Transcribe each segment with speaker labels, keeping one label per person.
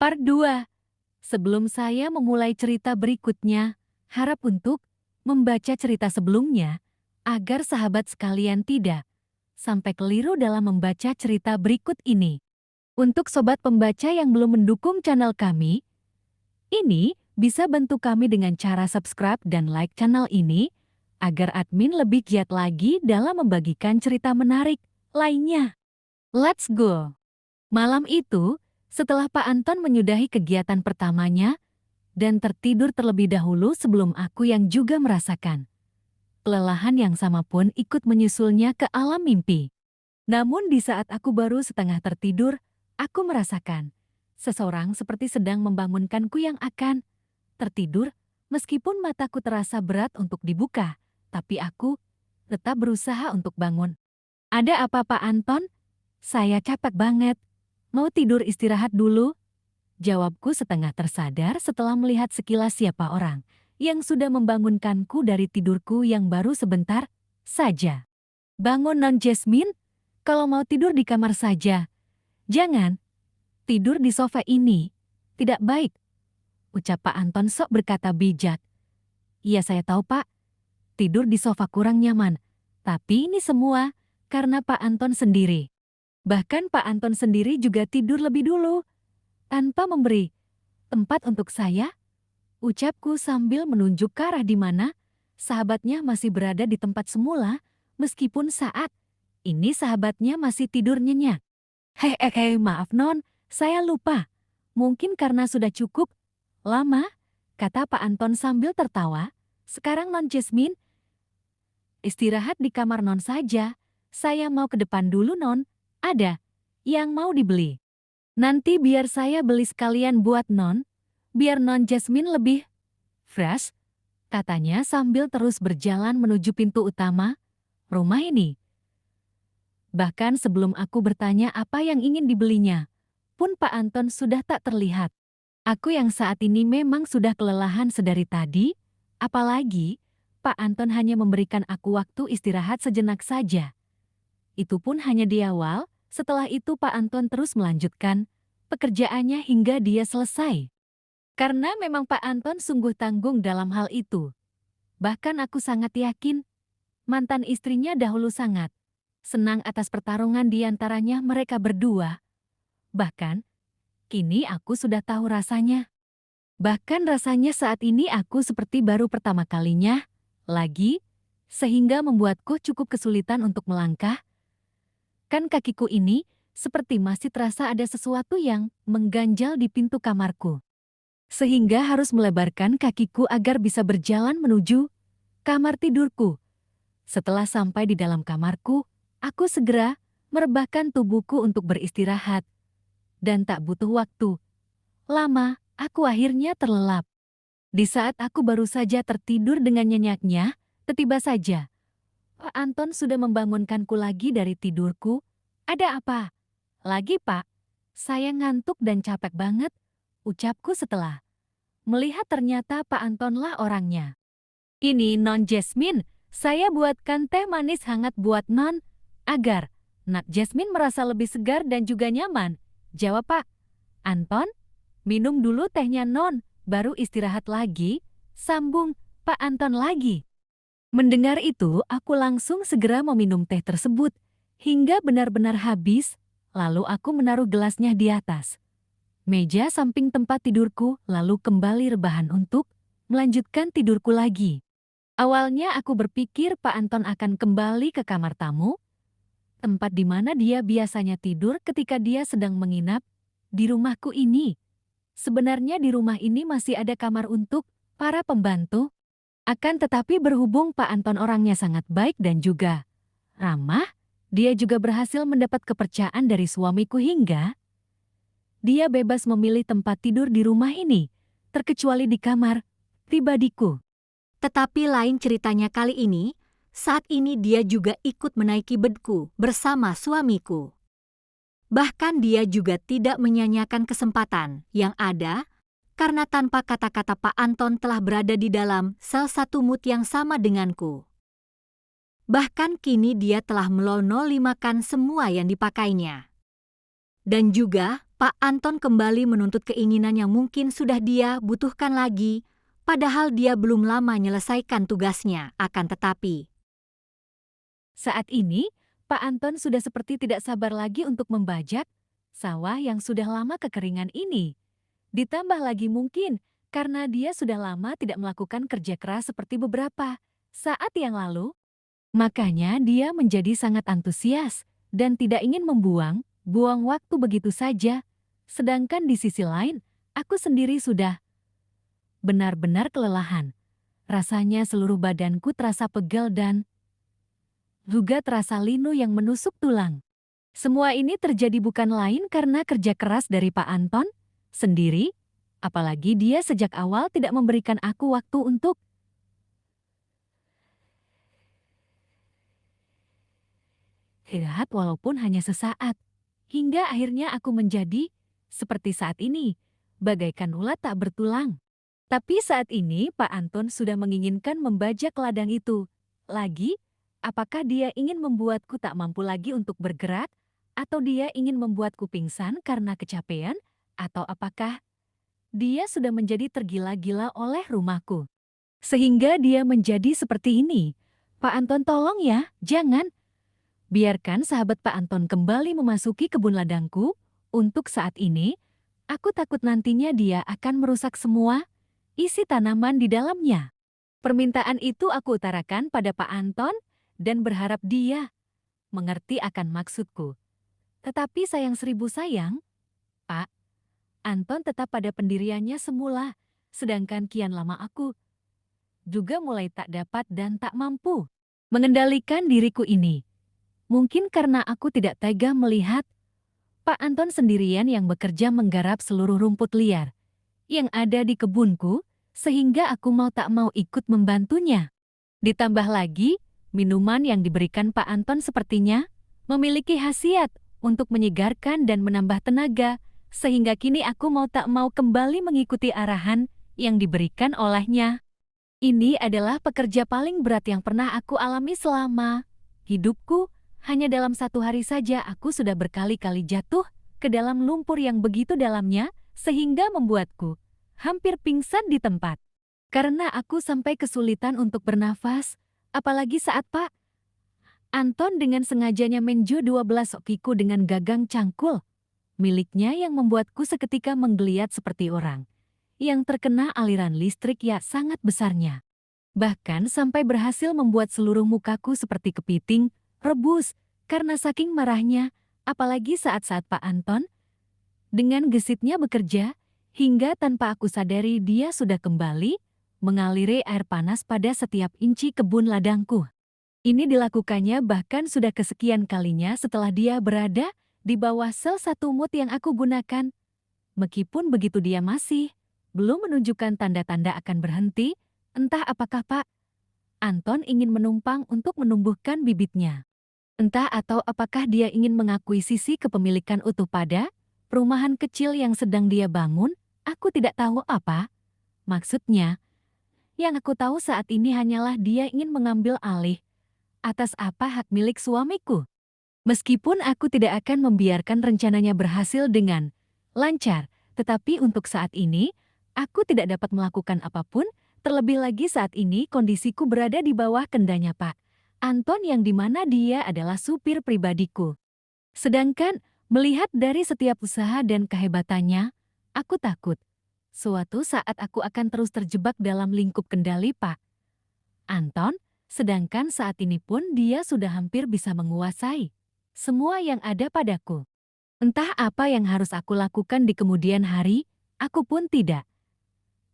Speaker 1: Part 2. Sebelum saya memulai cerita berikutnya, harap untuk membaca cerita sebelumnya agar sahabat sekalian tidak sampai keliru dalam membaca cerita berikut ini. Untuk sobat pembaca yang belum mendukung channel kami, ini bisa bantu kami dengan cara subscribe dan like channel ini agar admin lebih giat lagi dalam membagikan cerita menarik lainnya. Let's go! Malam itu, setelah Pak Anton menyudahi kegiatan pertamanya dan tertidur terlebih dahulu sebelum aku yang juga merasakan kelelahan yang sama pun ikut menyusulnya ke alam mimpi. Namun di saat aku baru setengah tertidur, aku merasakan seseorang seperti sedang membangunkanku yang akan tertidur meskipun mataku terasa berat untuk dibuka, tapi aku tetap berusaha untuk bangun. Ada apa Pak Anton? Saya capek banget. Mau tidur istirahat dulu? Jawabku setengah tersadar setelah melihat sekilas siapa orang yang sudah membangunkanku dari tidurku yang baru sebentar saja. Bangun Non Jasmine, kalau mau tidur di kamar saja. Jangan, tidur di sofa ini. Tidak baik, ucap Pak Anton sok berkata bijak. Iya saya tahu Pak, tidur di sofa kurang nyaman. Tapi ini semua karena Pak Anton sendiri. Bahkan Pak Anton sendiri juga tidur lebih dulu, tanpa memberi tempat untuk saya, ucapku sambil menunjuk ke arah di mana sahabatnya masih berada di tempat semula, meskipun saat ini sahabatnya masih tidur nyenyak. Maaf Non, saya lupa. Mungkin karena sudah cukup lama, kata Pak Anton sambil tertawa. Sekarang Non Jasmine, istirahat di kamar Non saja. Saya mau ke depan dulu Non. Ada yang mau dibeli. Nanti biar saya beli sekalian buat Non, biar Non Jasmine lebih fresh, katanya sambil terus berjalan menuju pintu utama rumah ini. Bahkan sebelum aku bertanya apa yang ingin dibelinya, pun Pak Anton sudah tak terlihat. Aku yang saat ini memang sudah kelelahan sedari tadi, apalagi Pak Anton hanya memberikan aku waktu istirahat sejenak saja. Itu pun hanya di awal. Setelah itu Pak Anton terus melanjutkan pekerjaannya hingga dia selesai. Karena memang Pak Anton sungguh tanggung dalam hal itu. Bahkan aku sangat yakin mantan istrinya dahulu sangat senang atas pertarungan di antaranya mereka berdua. Bahkan kini aku sudah tahu rasanya. Bahkan rasanya saat ini aku seperti baru pertama kalinya lagi, sehingga membuatku cukup kesulitan untuk melangkah. Kan kakiku ini seperti masih terasa ada sesuatu yang mengganjal di pintu kamarku. Sehingga harus melebarkan kakiku agar bisa berjalan menuju kamar tidurku. Setelah sampai di dalam kamarku, aku segera merebahkan tubuhku untuk beristirahat. Dan tak butuh waktu lama, aku akhirnya terlelap. Di saat aku baru saja tertidur dengan nyenyaknya, tiba saja Pak Anton sudah membangunkanku lagi dari tidurku. Ada apa? Lagi Pak, saya ngantuk dan capek banget, ucapku setelah melihat ternyata Pak Antonlah orangnya. Ini Non Jasmine, saya buatkan teh manis hangat buat Non, agar Nak Jasmine merasa lebih segar dan juga nyaman. Jawab Pak Anton, minum dulu tehnya Non, baru istirahat lagi, sambung Pak Anton lagi. Mendengar itu, aku langsung segera meminum teh tersebut, hingga benar-benar habis, lalu aku menaruh gelasnya di atas meja samping tempat tidurku, lalu kembali rebahan untuk melanjutkan tidurku lagi. Awalnya aku berpikir Pak Anton akan kembali ke kamar tamu, tempat di mana dia biasanya tidur ketika dia sedang menginap di rumahku ini. Sebenarnya di rumah ini masih ada kamar untuk para pembantu. Akan tetapi berhubung Pak Anton orangnya sangat baik dan juga ramah, dia juga berhasil mendapat kepercayaan dari suamiku hingga dia bebas memilih tempat tidur di rumah ini, terkecuali di kamar pribadiku.
Speaker 2: Tetapi lain ceritanya kali ini, saat ini dia juga ikut menaiki bedku bersama suamiku. Bahkan dia juga tidak menyanyiakan kesempatan yang ada karena tanpa kata-kata Pak Anton telah berada di dalam salah satu mood yang sama denganku. Bahkan kini dia telah melonolimakan semua yang dipakainya. Dan juga Pak Anton kembali menuntut keinginan yang mungkin sudah dia butuhkan lagi, padahal dia belum lama menyelesaikan tugasnya. Akan tetapi,
Speaker 1: Saat ini, Pak Anton sudah seperti tidak sabar lagi untuk membajak sawah yang sudah lama kekeringan ini. Ditambah lagi mungkin karena dia sudah lama tidak melakukan kerja keras seperti beberapa saat yang lalu. Makanya dia menjadi sangat antusias dan tidak ingin buang waktu begitu saja. Sedangkan di sisi lain, aku sendiri sudah benar-benar kelelahan. Rasanya seluruh badanku terasa pegel dan juga terasa linu yang menusuk tulang. Semua ini terjadi bukan lain karena kerja keras dari Pak Anton sendiri, apalagi dia sejak awal tidak memberikan aku waktu untuk istirahat walaupun hanya sesaat. Hingga akhirnya aku menjadi seperti saat ini, bagaikan ulat tak bertulang. Tapi saat ini Pak Anton sudah menginginkan membajak ladang itu. Lagi, apakah dia ingin membuatku tak mampu lagi untuk bergerak? Atau dia ingin membuatku pingsan karena kecapean? Atau apakah dia sudah menjadi tergila-gila oleh rumahku? Sehingga dia menjadi seperti ini. Pak Anton tolong ya, jangan. Biarkan sahabat Pak Anton kembali memasuki kebun ladangku. Untuk saat ini, aku takut nantinya dia akan merusak semua isi tanaman di dalamnya. Permintaan itu aku utarakan pada Pak Anton dan berharap dia mengerti akan maksudku. Tetapi sayang seribu sayang, Pak Anton tetap pada pendiriannya semula, sedangkan kian lama aku juga mulai tak dapat dan tak mampu mengendalikan diriku ini. Mungkin karena aku tidak tega melihat Pak Anton sendirian yang bekerja menggarap seluruh rumput liar yang ada di kebunku, sehingga aku mau tak mau ikut membantunya. Ditambah lagi, minuman yang diberikan Pak Anton sepertinya memiliki khasiat untuk menyegarkan dan menambah tenaga, sehingga kini aku mau tak mau kembali mengikuti arahan yang diberikan olehnya. Ini adalah pekerja paling berat yang pernah aku alami selama hidupku. Hanya dalam satu hari saja aku sudah berkali-kali jatuh ke dalam lumpur yang begitu dalamnya, sehingga membuatku hampir pingsan di tempat. Karena aku sampai kesulitan untuk bernafas, apalagi saat Pak Anton dengan sengajanya menju 12 okiku dengan gagang cangkul miliknya yang membuatku seketika menggeliat seperti orang yang terkena aliran listrik yang sangat besarnya. Bahkan sampai berhasil membuat seluruh mukaku seperti kepiting rebus karena saking marahnya, apalagi saat-saat Pak Anton dengan gesitnya bekerja, hingga tanpa aku sadari dia sudah kembali mengaliri air panas pada setiap inci kebun ladangku. Ini dilakukannya bahkan sudah kesekian kalinya setelah dia berada di bawah sel satu mut yang aku gunakan. Meskipun begitu dia masih belum menunjukkan tanda-tanda akan berhenti, entah apakah Pak Anton ingin menumpang untuk menumbuhkan bibitnya. Entah atau apakah dia ingin mengakuisisi kepemilikan utuh pada perumahan kecil yang sedang dia bangun, aku tidak tahu apa maksudnya. Yang aku tahu saat ini hanyalah dia ingin mengambil alih atas apa hak milik suamiku. Meskipun aku tidak akan membiarkan rencananya berhasil dengan lancar, tetapi untuk saat ini, aku tidak dapat melakukan apapun, terlebih lagi saat ini kondisiku berada di bawah kendanya Pak Anton yang dimana dia adalah supir pribadiku. Sedangkan melihat dari setiap usaha dan kehebatannya, aku takut suatu saat aku akan terus terjebak dalam lingkup kendali Pak Anton, sedangkan saat ini pun dia sudah hampir bisa menguasai semua yang ada padaku. Entah apa yang harus aku lakukan di kemudian hari, aku pun tidak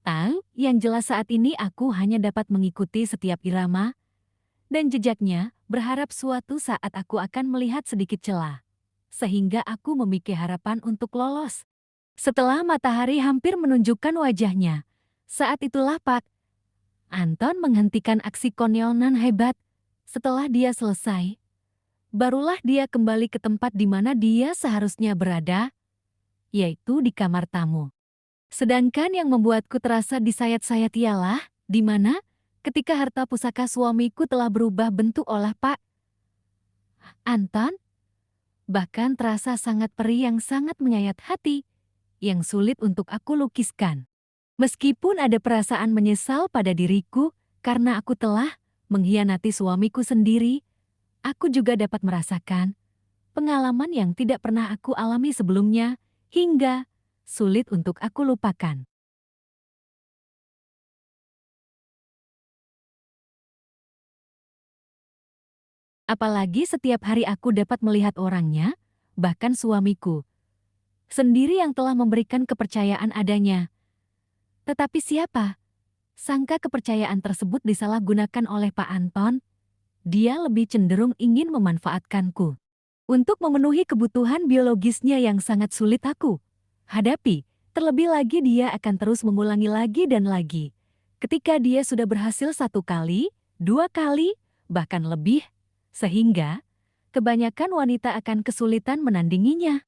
Speaker 1: tahu. Yang jelas saat ini aku hanya dapat mengikuti setiap irama dan jejaknya, berharap suatu saat aku akan melihat sedikit celah, sehingga aku memiliki harapan untuk lolos. Setelah matahari hampir menunjukkan wajahnya, saat itulah Pak Anton menghentikan aksi konyol nan hebat. Setelah dia selesai, barulah dia kembali ke tempat di mana dia seharusnya berada, yaitu di kamar tamu. Sedangkan yang membuatku terasa disayat-sayat ialah, di mana ketika harta pusaka suamiku telah berubah bentuk oleh Pak Anton, bahkan terasa sangat perih yang sangat menyayat hati, yang sulit untuk aku lukiskan. Meskipun ada perasaan menyesal pada diriku karena aku telah mengkhianati suamiku sendiri, aku juga dapat merasakan pengalaman yang tidak pernah aku alami sebelumnya hingga sulit untuk aku lupakan. Apalagi setiap hari aku dapat melihat orangnya, bahkan suamiku sendiri yang telah memberikan kepercayaan adanya. Tetapi siapa? Sangka kepercayaan tersebut disalahgunakan oleh Pak Anton. Dia lebih cenderung ingin memanfaatkanku untuk memenuhi kebutuhan biologisnya yang sangat sulit aku hadapi. Terlebih lagi dia akan terus mengulangi lagi dan lagi. Ketika dia sudah berhasil 1 kali, 2 kali, bahkan lebih, sehingga kebanyakan wanita akan kesulitan menandinginya.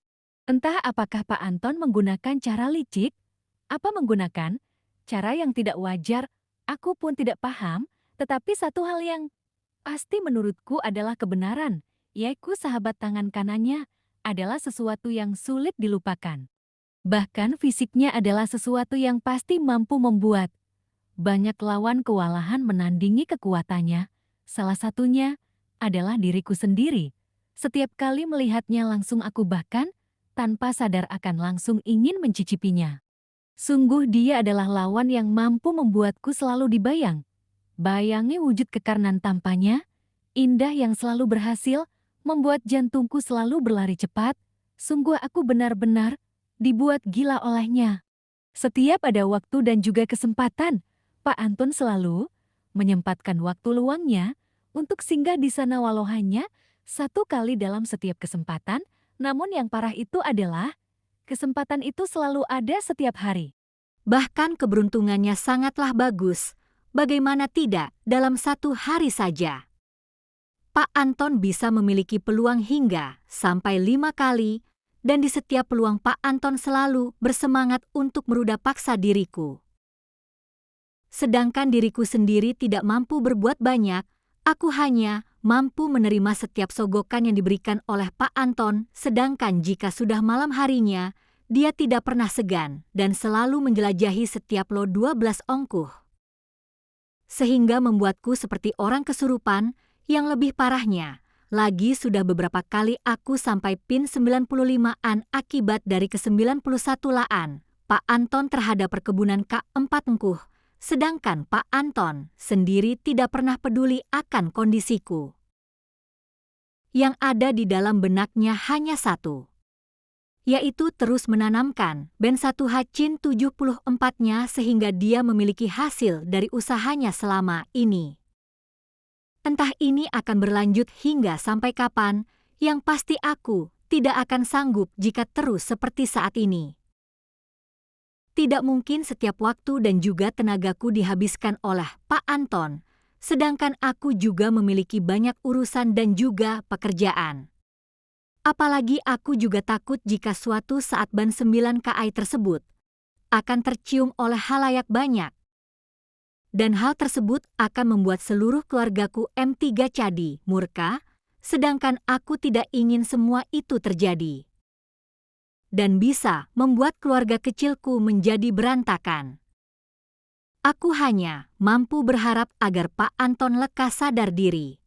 Speaker 1: Entah apakah Pak Anton menggunakan cara licik, apa menggunakan cara yang tidak wajar, aku pun tidak paham, tetapi satu hal yang pasti menurutku adalah kebenaran, yaitu sahabat tangan kanannya adalah sesuatu yang sulit dilupakan. Bahkan fisiknya adalah sesuatu yang pasti mampu membuat banyak lawan kewalahan menandingi kekuatannya. Salah satunya adalah diriku sendiri. Setiap kali melihatnya langsung aku bahkan tanpa sadar akan langsung ingin mencicipinya. Sungguh dia adalah lawan yang mampu membuatku selalu dibayang. Bayangi wujud kekarnan tampaknya, indah yang selalu berhasil, membuat jantungku selalu berlari cepat. Sungguh aku benar-benar dibuat gila olehnya. Setiap ada waktu dan juga kesempatan, Pak Anton selalu menyempatkan waktu luangnya untuk singgah di sana walau hanya 1 kali dalam setiap kesempatan, namun yang parah itu adalah kesempatan itu selalu ada setiap hari.
Speaker 2: Bahkan keberuntungannya sangatlah bagus. Bagaimana tidak dalam 1 hari saja? Pak Anton bisa memiliki peluang hingga sampai 5 kali, dan di setiap peluang Pak Anton selalu bersemangat untuk meruda paksa diriku. Sedangkan diriku sendiri tidak mampu berbuat banyak, aku hanya mampu menerima setiap sogokan yang diberikan oleh Pak Anton, sedangkan jika sudah malam harinya, dia tidak pernah segan dan selalu menjelajahi setiap lot 12 ongkuh. Sehingga membuatku seperti orang kesurupan. Yang lebih parahnya, lagi sudah beberapa kali aku sampai pin 95-an akibat dari ke-91-laan Pak Anton terhadap perkebunan K4 Engkuh, sedangkan Pak Anton sendiri tidak pernah peduli akan kondisiku. Yang ada di dalam benaknya hanya satu, yaitu terus menanamkan Ben 1Hcin 74-nya sehingga dia memiliki hasil dari usahanya selama ini. Entah ini akan berlanjut hingga sampai kapan, yang pasti aku tidak akan sanggup jika terus seperti saat ini. Tidak mungkin setiap waktu dan juga tenagaku dihabiskan oleh Pak Anton, sedangkan aku juga memiliki banyak urusan dan juga pekerjaan. Apalagi aku juga takut jika suatu saat ban 9 KI tersebut akan tercium oleh halayak banyak. Dan hal tersebut akan membuat seluruh keluargaku M3 Cadi murka, sedangkan aku tidak ingin semua itu terjadi. Dan bisa membuat keluarga kecilku menjadi berantakan. Aku hanya mampu berharap agar Pak Anton lekas sadar diri.